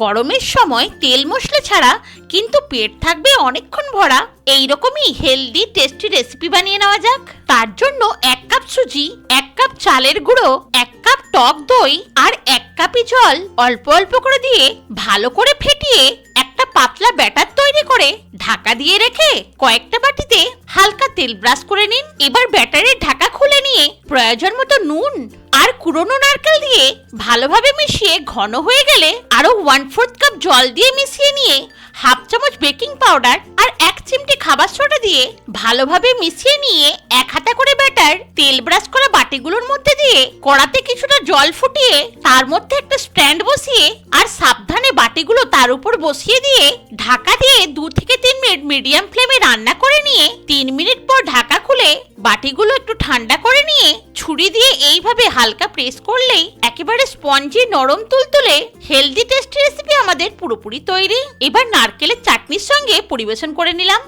গরমের সময় তেল মশলা ছাড়া কিন্তু পেট থাকবে অনেকক্ষণ ভরা। এইরকমই হেলদি টেস্টি রেসিপি বানিয়ে নেওয়া যাক। তার জন্য 1 কাপ সুজি, 1 কাপ চালের গুঁড়ো, 1 কাপ টক দই আর 1 কাপই জল অল্প অল্প করে দিয়ে ভালো করে ফেটিয়ে একটা পাতলা ব্যাটার তৈরি করে ঢাকা দিয়ে রেখে কয়েকটা বাটিতে হালকা তেল ব্রাশ করে নিন। এবার ব্যাটারের ঢাকা খুলে নিয়ে প্রয়োজন মতো নুন আর কুড়োনো নারকেল দিয়ে ভালোভাবে মিশিয়ে ঘন হয়ে গেলে আরো 1/4 কাপ জল দিয়ে মিশিয়ে নিয়ে হাফ চামচ বেকিং পাউডার আর 1 চিমটি খাবার সোডা দিয়ে ভালোভাবে মিশিয়ে নিয়ে 1 হাতা করে ব্যাটার তেল ব্রাশ করা বাটিগুলোর মধ্যে দিয়ে কড়াতে কিছুটা জল ফুটিয়ে তার মধ্যে একটা স্ট্যান্ড বসিয়ে আর সাবধানে বাটিগুলো তার উপর বসিয়ে দিয়ে ঢাকা দিয়ে 2 থেকে 3 মিনিট মিডিয়াম ফ্লেমে রান্না করে নিয়ে 3 মিনিট পর ঢাকা খুলে বাটিগুলো একটু ঠান্ডা করে নিয়ে ছুরি দিয়ে এইভাবে হালকা প্রেস করলেই একেবারে স্পঞ্জি নরম তুলতুলে হেলদি টেস্টি রেসিপি আমাদের পুরোপুরি তৈরি। এবার নারকেলের চাটনির সঙ্গে পরিবেশন করে নিলাম।